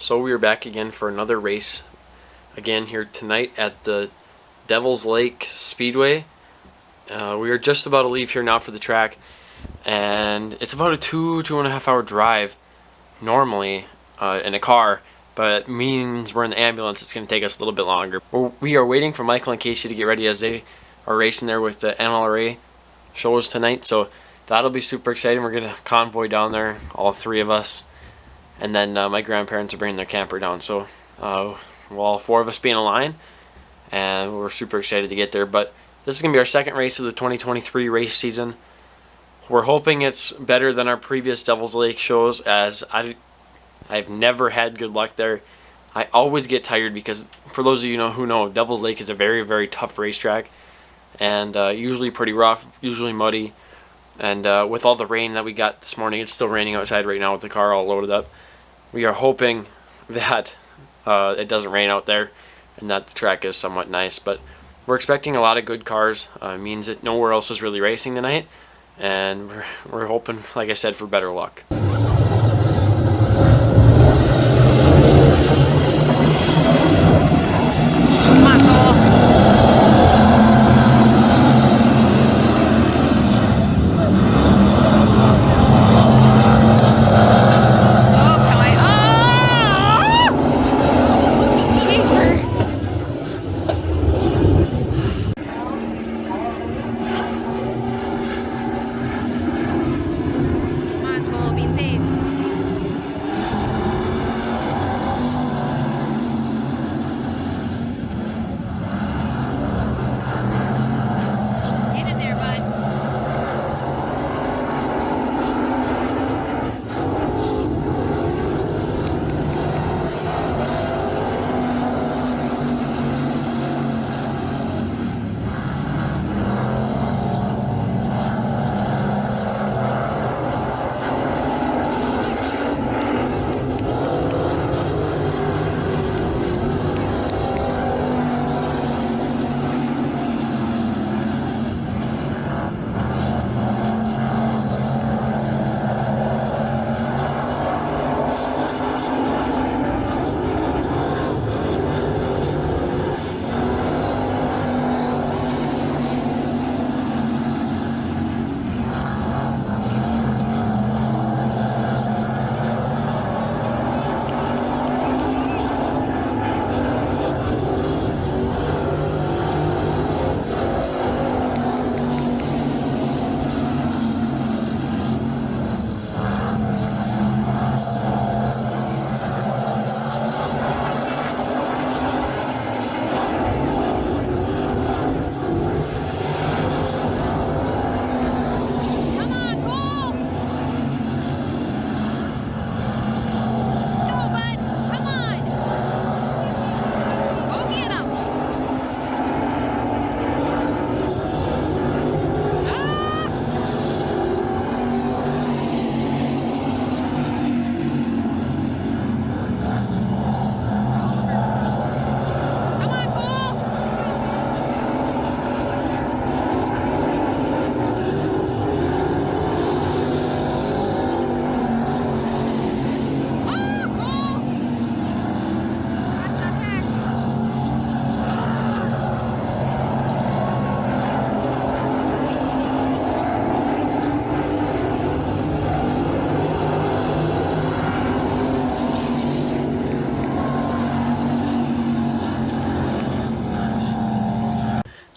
So we are back again for another race again here tonight at the Devil's Lake Speedway. We are just about to leave here now for the track, and it's about a two and a half hour drive normally in a car, but it means we're in the ambulance. It's going to take us a little bit longer. We are waiting for Michael and Casey to get ready as they are racing there with the NLRA shows tonight, so that'll be super exciting. We're going to convoy down there, all three of us. And then my grandparents are bringing their camper down. So we'll all four of us be in a line. And we're super excited to get there. But this is going to be our second race of the 2023 race season. We're hoping it's better than our previous Devil's Lake shows, as I've never had good luck there. I always get tired because, for those of you who know, Devil's Lake is a very, very tough racetrack. And usually pretty rough, usually muddy. And with all the rain that we got this morning, it's still raining outside right now with the car all loaded up. We are hoping that it doesn't rain out there and that the track is somewhat nice. But we're expecting a lot of good cars. It means that nowhere else is really racing tonight. And we're hoping, like I said, for better luck.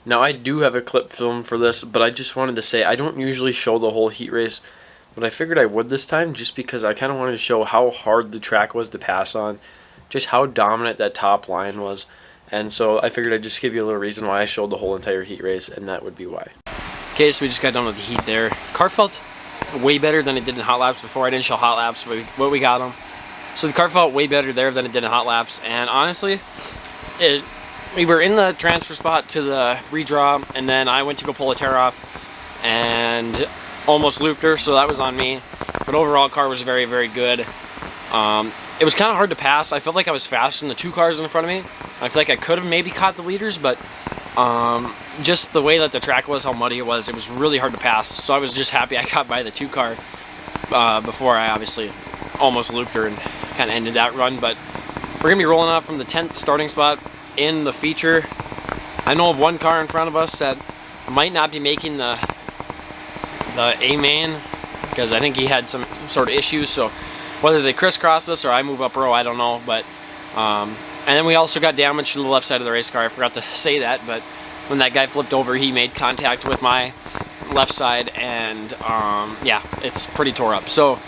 Now, I do have a clip film for this, but I just wanted to say I don't usually show the whole heat race, but I figured I would this time just because I kind of wanted to show how hard the track was to pass on, just how dominant that top line was. And so I figured I'd just give you a little reason why I showed the whole entire heat race, and that would be why. Okay, so we just got done with the heat there. Car felt way better than it did in hot laps before. I didn't show hot laps, but we got them. So the car felt way better there than it did in hot laps, and honestly, we were in the transfer spot to the redraw, and then I went to go pull a tire off and almost looped her, so that was on me. But overall, car was very, very good. It was kind of hard to pass. I felt like I was faster than the two cars in front of me. I feel like I could have maybe caught the leaders, but just the way that the track was, how muddy it was really hard to pass. So I was just happy I got by the two car before I obviously almost looped her and kind of ended that run. But We're going to be rolling off from the 10th starting spot in the feature. I know of one car in front of us that might not be making the A-main because I think he had some sort of issues. So whether they crisscross us or I move up row, I don't know. But and then we also got damage to the left side of the race car. I forgot to say that, but when that guy flipped over, he made contact with my left side, and yeah, it's pretty tore up. So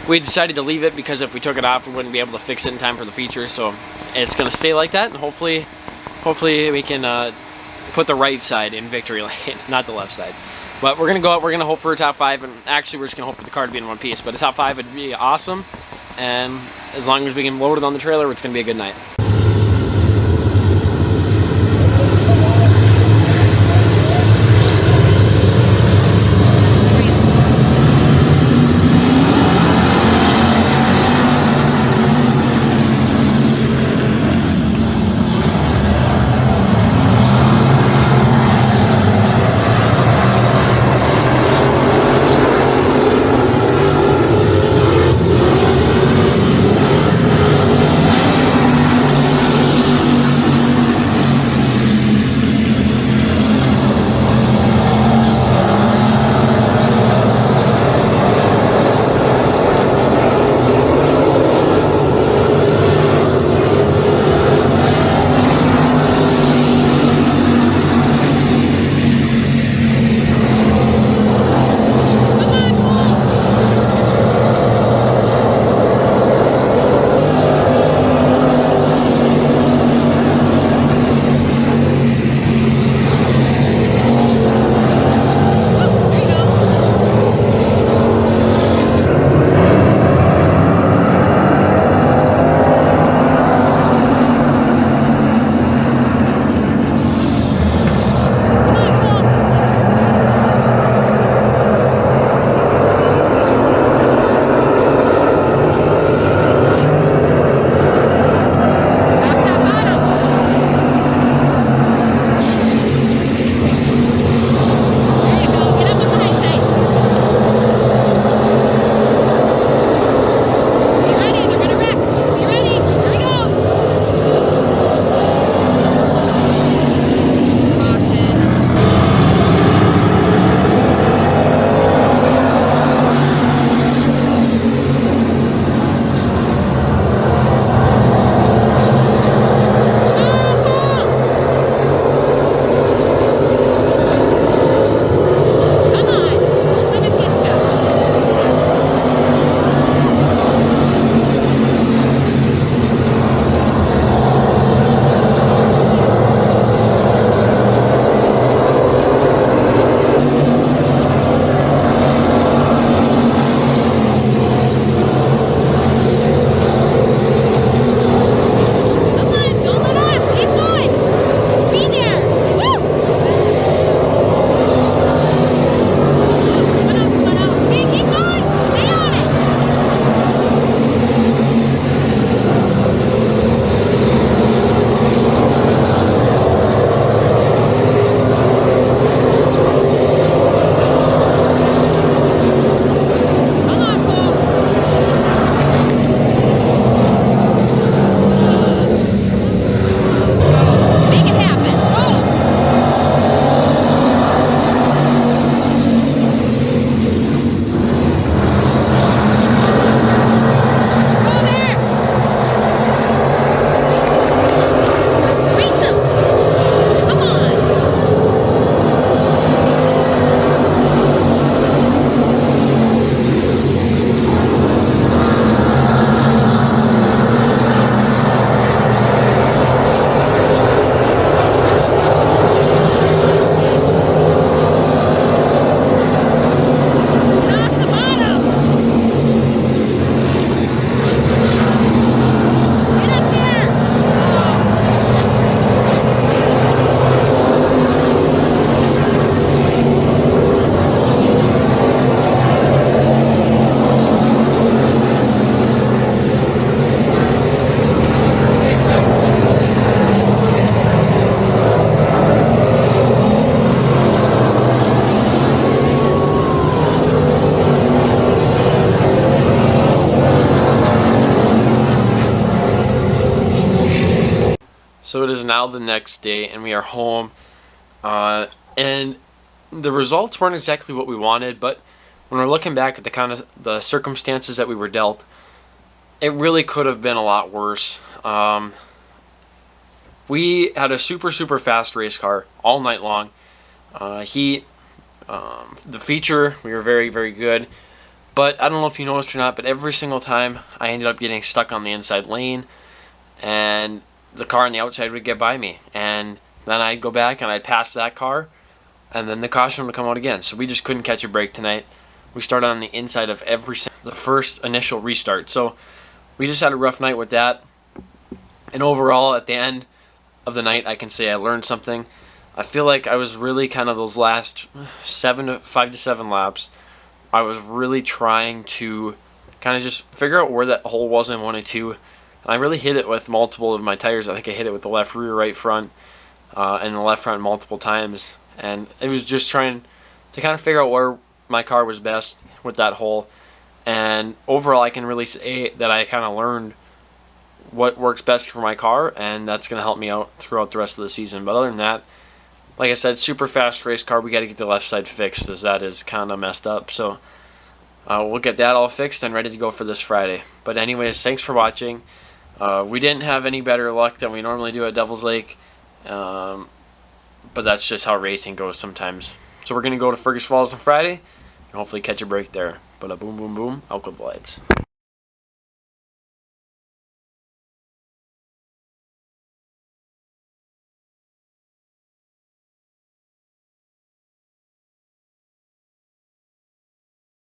we decided to leave it because if we took it off, we wouldn't be able to fix it in time for the feature. So it's going to stay like that, and hopefully we can put the right side in victory lane, not the left side. But we're going to go out, we're going to hope for a top 5, and actually we're just going to hope for the car to be in one piece. But a top 5 would be awesome, and as long as we can load it on the trailer, it's going to be a good night. So it is now the next day, and we are home. And the results weren't exactly what we wanted, but when we're looking back at the kind of the circumstances that we were dealt, it really could have been a lot worse. We had a super fast race car all night long. The feature, we were very good. But I don't know if you noticed or not, but every single time I ended up getting stuck on the inside lane, and the car on the outside would get by me. And then I'd go back and I'd pass that car, and then the caution would come out again. So we just couldn't catch a break tonight. We started on the inside of the first initial restart. So we just had a rough night with that. And overall, at the end of the night, I can say I learned something. I feel like I was really kind of those last 5 to 7 laps, I was really trying to kind of just figure out where that hole was in 1 and 2. And I really hit it with multiple of my tires. I think I hit it with the left rear, right front, and the left front multiple times. And it was just trying to kind of figure out where my car was best with that hole. And overall, I can really say that I kind of learned what works best for my car, and that's going to help me out throughout the rest of the season. But other than that, like I said, super fast race car. We got to get the left side fixed, as that is kind of messed up. So we'll get that all fixed and ready to go for this Friday. But anyways, thanks for watching. We didn't have any better luck than we normally do at Devil's Lake, but that's just how racing goes sometimes. So we're going to go to Fergus Falls on Friday and hopefully catch a break there. But boom, out go the lights.